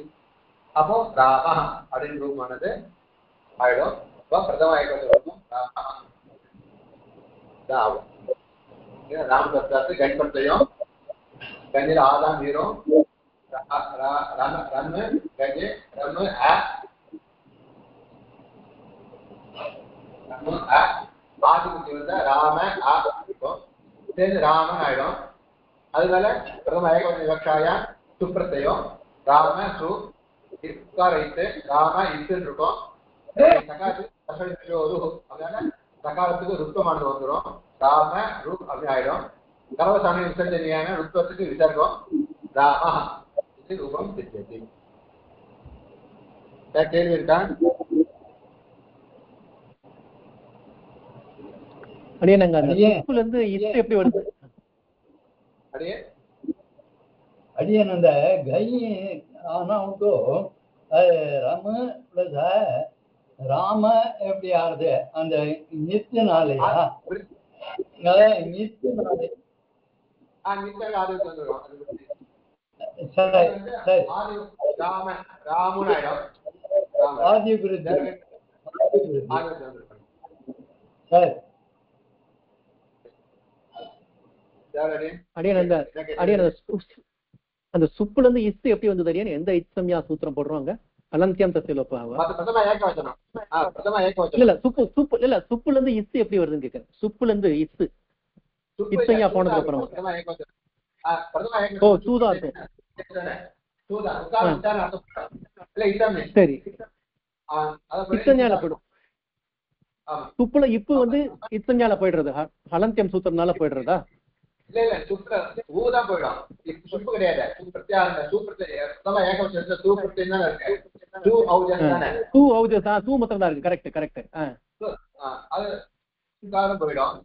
அப்போ ராம அப்படின்னு ரூபமானது ஆயிடும். பிரதம ஏகவச்சனம் ராம தான் ஆகும். ராம சப்தாத்து கண்பத்தையும் கஞ்சில ஆதாம் வீரம் ரம்மு கஞ்சி ரம்மு ஆதிபுத்தி வந்தா ராம இருக்கும். சேர்ந்து ராமன் ஆயிடும். அதுனால பிரதம ஏகவச்சன விவக்ஷாயா சுப்பிரத்தையும் ராம சு உட்கார இட்டு ராம இட்டுன்னு இருக்கும். சகாரத்துக்கு ஒரு அதனால சகாரத்துக்கு ருத்தமானது வந்துடும். ராம ரூ அப்படின்னு ஆயிடும். கரவசாமி விசர்ஜனியான ருத்வத்துக்கு விசர்க்கம் ராம இது ரூபம் சித்தியதி. கேள்வி இருக்கா? அடியே நாங்க அந்த ஸ்கூல்ல இருந்து இஸ்ட் எப்படி வருது? ಅಡಿಯೇ ನಂದ ಗೈ ಆನ ಉಂಟು ರಾಮ ಪ್ಲಸ್ ರಾಮ எப்படி ஆறுது அந்த நித்திய நாளையா நித்திய நாளை ஆதி விருத்தி சார் அந்த சுப்புல இருந்து இஸ்து எப்படி வந்தது அடியன்? எந்த இச்சம்யா சூத்திரம் போடுறாங்க? அனந்தியம் தசிலோபாவா இல்ல சுப்பு சுப்பு இல்ல சுப்புல இருந்து இஸ்து எப்படி வருதுன்னு கேக்குறேன். சுப்புல இருந்து இஸ்து இச்சம்யா போனதுக்கு அப்புறம் ஓ சூதா இருக்கும். சரி இச்சம்யால போயிடும். சுப்புல இப்பு வந்து இச்சம்யால போயிடுறது அனந்தியம் சூத்திரனால போயிடுறதா? இல்ல இல்ல சுப்ர ஊதான் போயிடும். சுப்பு கிடையாது. Correct correct. அது போயிடும்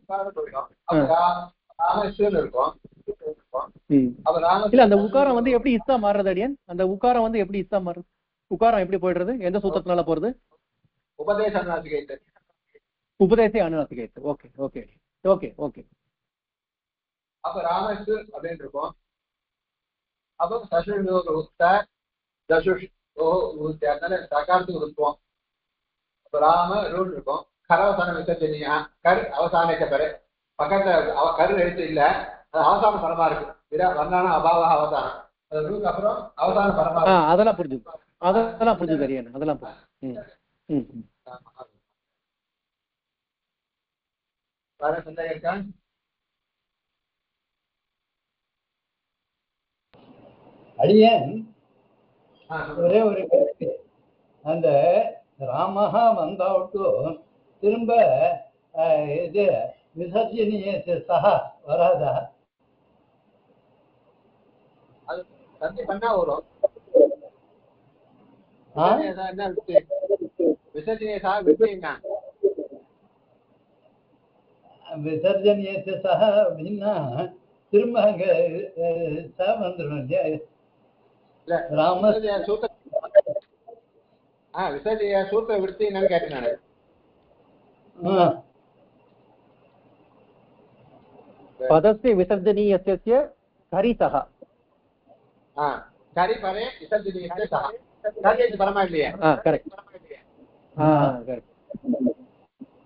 இருக்கும். இல்ல அந்த உக்காரம் வந்து எப்படி இஸ்தா மாறுறது அடியன்? அந்த உக்காரம் வந்து எப்படி இஸ்தா மாறுது? உக்காரம் எப்படி போயிடுறது? எந்த சூத்திரத்தினால போறது? உபதேசே அனுநாசிகேத். Okay okay okay okay. அப்ப ராமஸ்து அப்படின்னு இருக்கும். அப்போ சசுஷோக உத்த தசுஷ் அதனால சகாரத்துக்கு இருக்கும். அப்ப ராம ரூல் இருக்கும். கரவசான விசர்ஜனியா கரு அவசானிக்க பெரு பக்கத்துல கரு எழுத்து இல்ல, அது அவசான பரமா இருக்கு. வந்தான அபாவ அவசானம் அது ரூக்கு அப்புறம் அவசான பரமா இருக்கு. அதெல்லாம் புரிஞ்சுது, அதெல்லாம் புரிஞ்சுது அறியன், அதெல்லாம் புரியுது. வேற சந்தேகம் இருக்கா? அடியேன் ஒரே ஒரு கேள்வி. அந்த ராமஹா வந்தாவட்டும் திரும்ப இது விசர்ஜனிய சஹா வராதா? அது சந்தி பண்ணா வரும். என்ன விசர்ஜனிய சஹா விட்டுங்க. விசர்ஜனிய சஹா அப்படின்னா திரும்ப அங்க வந்துடும் இல்லையா? ராம விசர்ஜனிய சூத்திர விடுத்தி என்னன்னு கேட்டேன் நானு. பதஸ்ய விசர்ஜனீயஸ்ய கரிசஹ. கரி பரே விசர்ஜனீயஸ்ய சஹ. கரி பரமா இல்லையா? கரெக்ட். கரெக்ட்.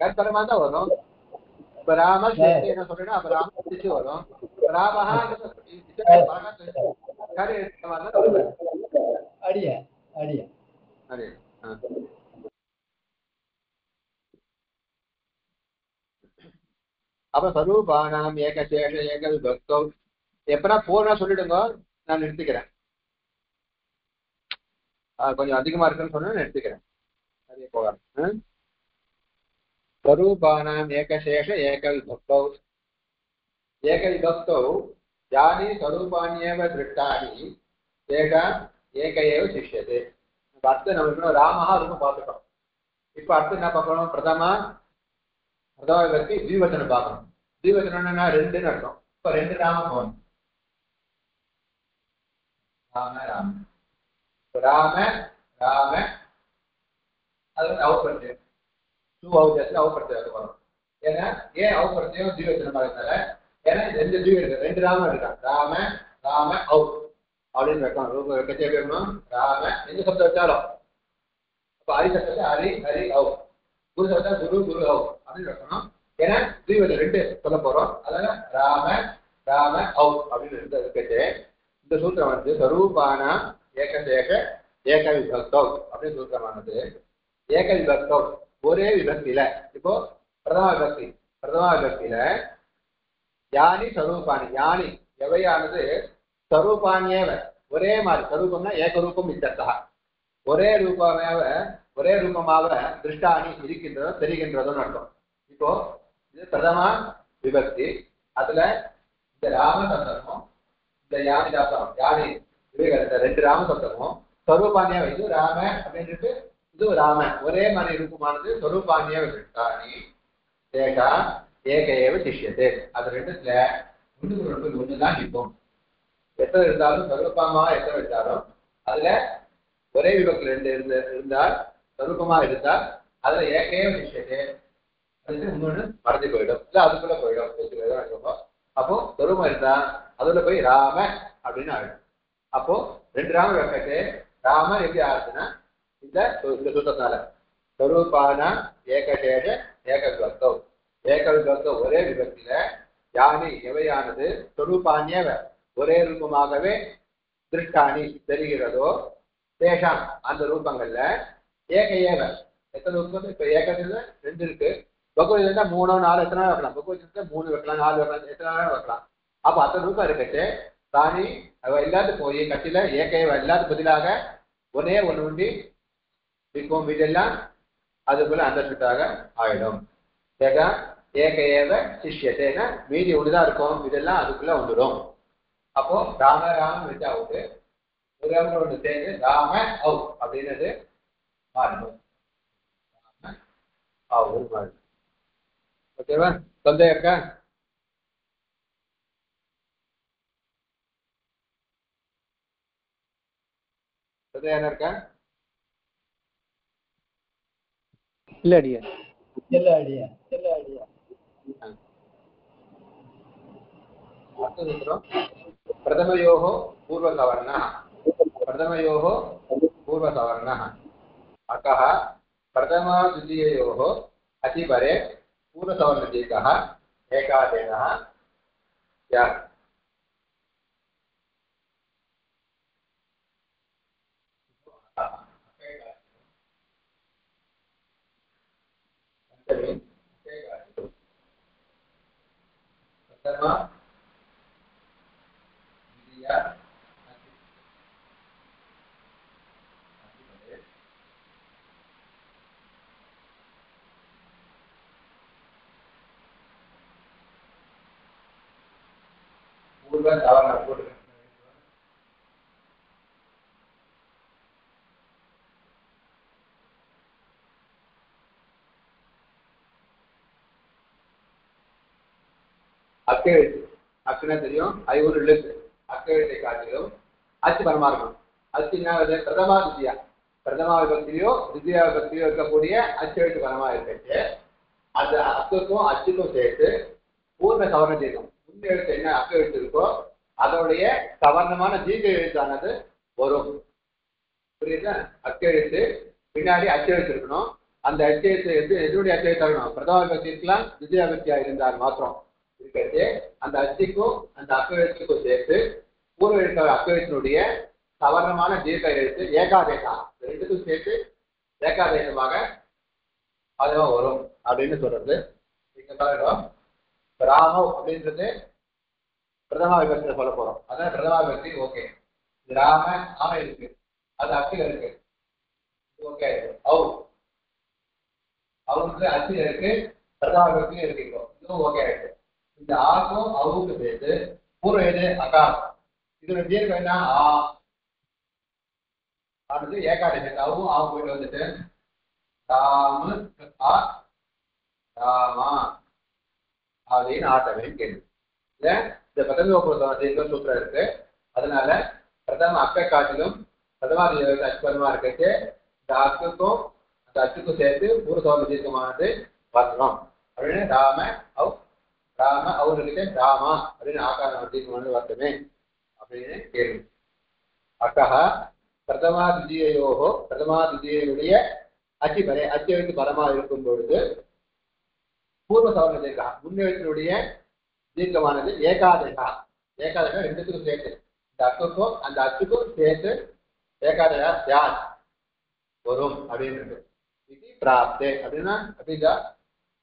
கரி பரமா தான் வரும். இப்ப ராம சேர்த்து என்ன சொல்றேன்னா அப்ப ராம திச்சு வரும். ராமஹா கரி அடிய அடிய அடி. அப்ப ஸ்வரூபானாம் ஏகசேஷ ஏக விபக்தௌ எப்பனா பூர்ணா சொல்லிடுங்க, நான் நிறுத்திக்கிறேன். கொஞ்சம் அதிகமா இருக்குன்னு சொன்னா நிறுத்திக்கிறேன். நிறைய போகாது. ஸ்வரூபானாம் ஏகசேஷ ஏக விபக்தௌ ஏக விபக்தௌ யானி ஸ்வரூபாண்யேவ திருஷ்டானி தேஷாம் ஏக ஏவ சிஷ்யதே. அடுத்து நம்ம ராமஹா ரொம்ப பார்த்துட்டோம். இப்ப அடுத்து என்ன பார்க்கணும்? பிரதமா விபக்தி திவச்சனம் பார்க்கணும். திவச்சனம்னா ரெண்டுன்னு அர்த்தம். இப்ப ரெண்டு ராம போகணும். ராம ராம ராம ராம அது வந்து அவப்படுத்து டூ அவுட்ல அவப்படுத்து வரும். ஏன்னா ஏன் அவப்படுத்தையும் திவச்சனமா இருந்தால ஏன்னா ரெண்டு தீவு இருக்கு, ரெண்டு ராம இருக்கான். ராம ராம அவுட் அப்படின்னு வைக்கணும். ரொம்ப கட்சியா இருக்கணும். ராம எந்த சப்தம் வச்சாலும் இப்ப ஹரி சப்தத்தை ஹரி ஹரி அவுட், குரு சப்தா குரு குரு அவுட் அப்படின்னு வைக்கணும். ஏன்னா தீவத்தை ரெண்டு சொல்ல போறோம். அதனால ராம ராம அவுட் அப்படின்னு இருக்கிறது. இந்த சூத்திரம் வந்து ஸ்வரூபானா ஏகசேஷ ஏக விபக்தௌ அப்படின்னு சூத்திரமானது. ஏக விபக்தௌ ஒரே விபக்தியில, இப்போ பிரதமா விபக்தியில யானி ஸ்வரூபானி யானி எவையானது ஸ்வரூபானியேவ ஒரே மாதிரி, ஸ்வரூபம்னா ஏகரூபம் இத்தர்த்தா ஒரே ரூபமாக திருஷ்டானி இருக்கின்றதோ தெரிகின்றதுன்னு அர்த்தம். இப்போ இது பிரதமா விபக்தி, அதுல இந்த ராம சப்தமும் இந்த யானி சப்தம் யானி ரெண்டு ராம சப்தமும் ஸ்வரூபானியா இது ராம அப்படின்ட்டு இது ராம ஒரே மாதிரி ரூபமானது ஸ்வரூபானியா திருஷ்டானி தேகா ஏக ஏவ சிஷ்யதே. அது ரெண்டுத்துல ஒண்ணுதான் நிற்போம். எத்தனை இருந்தாலும் ஸ்வரூபமா எத்தனை இருந்தாலும் அதுல ஒரே விபக்தி ரெண்டு இருந்தால் ஸ்வரூபமா இருந்தால் அதுல ஏகையேவ சிஷ்யதே. அதுக்கு இன்னொன்னு மறந்து போயிடும், இல்ல அதுக்குள்ள போயிடும். அப்போ ஸ்வரூபம் இருந்தா அதுல போய் ராம அப்படின்னு ஆயிடும். அப்போ ரெண்டு ராம வைக்கட்டு ராம எப்படி ஆகுதுன்னா இந்த சூத்திரத்தினால ஸ்வரூபானா ஏகசேஷ ஏக விபக்தௌ ஏக விபக்தௌ ஒரே விபக்தியில யானி எவையானது ஸ்வரூபான்யவ ஒரே ரூபமாகவே திருஷ்டானி தெரிகிறதோ தேஷாம் அந்த ரூபங்கள்ல ஏக ஏவ எத்தனை ரூபம்? இப்ப ஏகத்துல ரெண்டு இருக்கு, பகவத்கீதை 3 4 எத்தனை வைக்கலாம்? பகவத்கீதை 3 வைக்கலாம், 4 வைக்கலாம், எத்தனை வைக்கலாம். அப்ப அத்தனை ரூபம் இருக்கட்டு தானி அவ எல்லாத்துக்கும் போய் கட்சியில ஏகைவ எல்லாத்துக்கு பதிலாக ஒன்னே ஒண்ணு உண்டி இருக்கும். இதெல்லாம் அது போல அந்தஸ்தாக ஆயிடும். ஏக ஏவ சிஷ்யத்தேன்னா மீதி ஒண்ணுதான் இருக்கும், இதெல்லாம் அதுக்குள்ள வந்துடும். அப்போ ராம ராம வச்சா அவுட்டு, ஒரு ஒண்ணு சேர்ந்து ராம அவுட் அப்படின்றது மாறணும். ஓகேவா? சந்தேகம் இருக்கா? சந்தேகம் இருக்கா? இல்ல அடியா. இல்ல அடியா अर्थसूत्रं प्रथमयोः पूर्वसवर्णः अकः प्रथमा-द्वितीययोः अतिपरे पूर्वसवर्णदीर्घः एकादेशः स्यात्। प्रथमा அக்கெழுத்து அக்குன்னா தெரியும் ஐநூறு எழுத்து அக்கெழுத்தை காட்டிலும் அச்சு பரமா இருக்கும். அச்சுன்னா பிரதமா விபக்தியோ திவ்யா விபக்தியோ இருக்கக்கூடிய அச்செழுத்து பரமா இருக்கு. அந்த அக்குக்கும் அச்சுக்கும் சேர்த்து பூர்ண சவர்ண தீர்க்கம் முன் எழுத்து என்ன அக்கு எழுத்து இருக்கோ அதோடைய சவர்ணமான தீர்க்க எழுத்தானது வரும். புரியுதா? அக்கெழுத்து பின்னாடி அச்செழுத்து இருக்கணும். அந்த அச்செழுத்து எதனுடைய அச்செழுத்து இருக்கணும்? பிரதமா விபக்தி இருக்கலாம், திவ்யா விபக்தியா இருந்தால் மாத்திரம் இருக்கிறது. அந்த அச்சுக்கும் அந்த அக்கெழுத்துக்கும் சேர்த்து பூர்வ எழுத்து அக்கெழுத்தினுடைய சவர்ணமான தீர்க்க எழுத்து ஏகாதேசா ரெண்டுக்கும் சேர்த்து ஏகாதேசமாக அதுவும் வரும் அப்படின்னு சொல்றது. நீங்க பாருங்க, ராமவ் அப்படின்றது பிரதமா விபக்தியில சொல்ல போறோம். அதான் பிரதமா விபக்தி. ஓகே, ராம ஆம இருக்கு, அது அச்சுல இருக்கு, ஓகே. அவருக்கு அச்சுல இருக்கு, பிரதமா விபக்தியும் இருக்கு, இதுவும் ஓகே ஆயிடுச்சு. இந்த ஆகும் அவுக்கு சேர்த்து பூர்வ எழுது அகாரம், இதோட தீர்க்கம் என்ன? ஆனது ஏகாதேசம். அவும் ஆகும் போயிட்டு வந்துட்டு ராம ராமா அப்படின்னு ஆட்டவேன்னு கேள்வி. இல்ல இந்த பிரதம சூத்திரம் இருக்கு. அதனால பிரதம அக்க காட்டிலும் பிரதமாதி அச்சுபரமா இருக்கு. இந்த அச்சுக்கும் அந்த அச்சுக்கும் சேர்த்து பூர்வசவர்ண தீர்க்கமானது வரணும் அப்படின்னு ராம அவருக்கு ராமா அப்படின்னு ஆகாரம் தீர்க்கமானது வரட்டுமே அப்படின்னு கேள்வி. அக்கஹ பிரதமாதித்யோடைய அச்சுபரே அச்செழுத்து பரமா இருக்கும் பொழுது பூர்வ சவர்ண தீர்க்கா முன்னெழுத்தினுடைய தீர்க்கமானது ஏகாதேசா ரெண்டுத்துக்கும் சேர்த்து இந்த அக்குக்கும் அந்த அச்சுக்கும் சேர்த்து ஏகாதேசா தியான் வரும் அப்படின்றது. இது பிராப்தே அப்படின்னா அப்படின்னா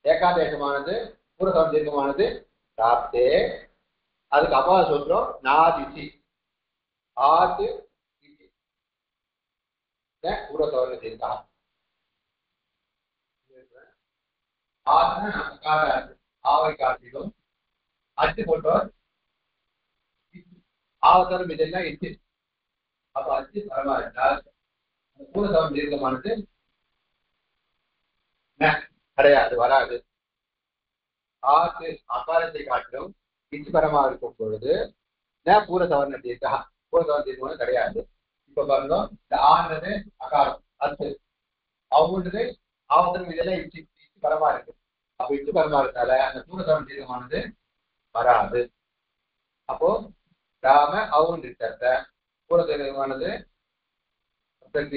ஏகாதேசமானது பூர்வ சவர்ண தீர்க்கமானது பிராப்தே. அதுக்கு அபாத சூத்திரம் நாதிச்சி ஆத்து பூர்வ சவர்ண தீர்க்கா ஆவை காட்டிலும் அச்சு போட்டோர் ஆவத்தரும் இதெல்லாம் இச்சு. அப்ப அச்சு பரமா இருந்தால் பூர்வசவர்ண தீர்க்கமானது கிடையாது, வராது. ஆத்து அகாரத்தை காட்டிலும் இச்சு பரமா இருக்கும் பொழுது பூர்வசவர்ண தீர்க்கா பூர்வசவர்ண தீர்க்கம் கிடையாது. இப்ப பாருங்க, இந்த ஆனது அகாரம் அச்சு, அவங்களுக்கு ஆவத்தரும் இதெல்லாம் இச்சு பரமா இருக்கு. அப்ப இச்சு பரமா இருந்தால அந்த பூர்வசவர்ண தீர்க்கமானது வராது. அப்போ ராம அவங்க பூர்வதீர்க்கமானது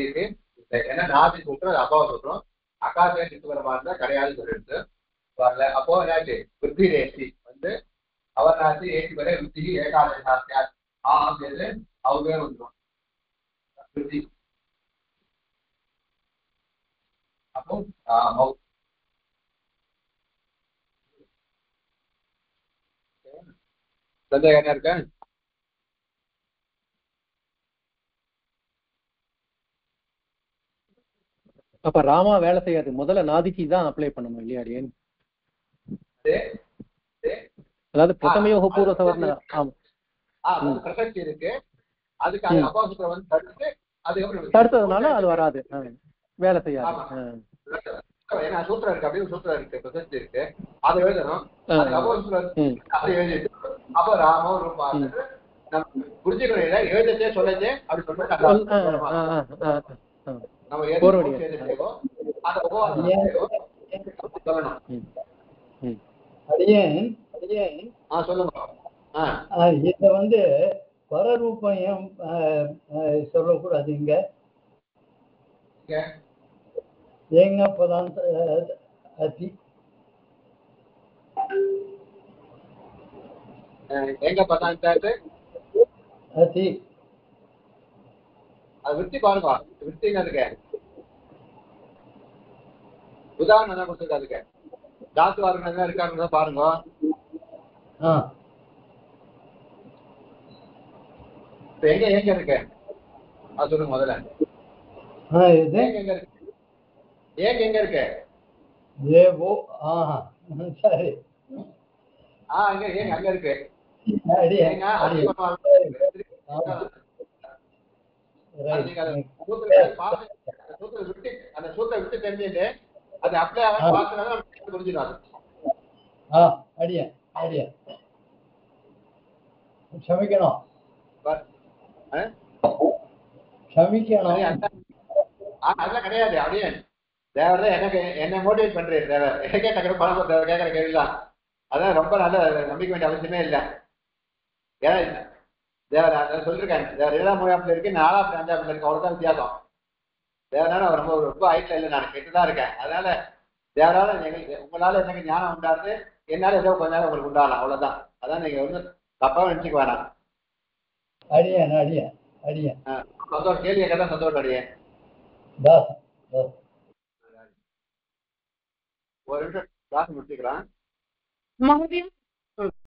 இருக்கு. ஏன்னா நாதி சூத்திரம் அது அபாவ சூத்திரம். அகாசம் இச்சு பரமா இருந்தா கிடையாதுன்னு சொல்லிட்டு வரல. அப்போ என்னாச்சு? விருத்தி ரேசி வந்து அவர் நாச்சு ஏசி வரை விருத்தி ஏகாதேசா ஆகிறது அவங்க வந்துடும் விருத்தி. அப்போ சந்தேகம் என்ன இருக்க? அப்ப ராமா வேலை செய்யாது, முதல்ல நாதிக்கு தான் அப்ளை பண்ணணும் இல்லையாடியன்? அதாவது பிரதமயோக பூர்வ சவர்ண பிரசக்தி இருக்கு. அதுக்கு அபாசுத்திரம் வந்து தடுத்ததுனால அது வராது, வேலை செய்யாது. ஏன்னா சூத்திரம் இருக்கு, அப்படியே சூத்திரம் இருக்கு, பிரசக்தி இருக்கு, அதை எழுதணும். அதை எழுதிட்டு அப்ப ராமோ ரூபா புரிஞ்சுக்கணும். எழுதச்சே சொல்லச்சே அப்படி சொல்லிட்டு நம்ம சொல்லணும். அடியேன் சொல்லுங்க. இத வந்து பரரூபம் ஏன் சொல்லக்கூடாது இங்க? ஏங்க பதாந்த அதி எங்க பதாந்தாத்து அதி அது விருத்தி பாருங்க. விருத்தின்னு இருக்கு, உதாரணம் தான் கொடுத்துருக்கு. அதுக்கு தாத்து வார்த்தை இருக்காங்க பாருங்க. எங்க எங்க இருக்கு அது சொல்லுங்க முதல்ல. எங்க இருக்கு? ஏங்க எங்க இருக்கு? ஏவோ சரி அங்க ஏங்க அங்க இருக்கு. அந்த சூத்திர விட்டு தெரிஞ்சுட்டு அது அப்படியே புரிஞ்சிடும். அடியேன் க்ஷமிக்கணும். அதெல்லாம் கிடையாது. அப்படியே தேவர் தான் எனக்கு என்ன மோட்டிவேட் பண்றாரு. தேவர் எனக்கே டக்குனு பணம் கேட்கற கேள்விதான். அதான் ரொம்ப நல்ல நம்பிக்கை வேண்டிய அவசியமே இல்லை. ஏன்னா தேவர் சொல்லிருக்காரு, தேவர் 7ஆம் வகுப்புல இருக்கு, 4ஆம் 5ஆம் இருக்கு, அவ்வளவுதான் வித்தியாசம். தேவனால ரொம்ப ஹைட்ல இல்லை, நான் கெட்டுதான் இருக்கேன். அதனால தேவரால உங்களால எனக்கு ஞானம் உண்டாது, என்னால ஏதோ கொஞ்ச நேரம் உங்களுக்கு உண்டாகலாம், அவ்வளவுதான். அதான் நீங்க ஒன்றும் தப்பாக நினைச்சுக்க வேணாம். சந்தோஷம். கேள்வி கேட்கதான் சந்தோஷம். அடியேன் ஒரு நிமிஷம் கிளாஸ் முடிச்சுக்கலாம்.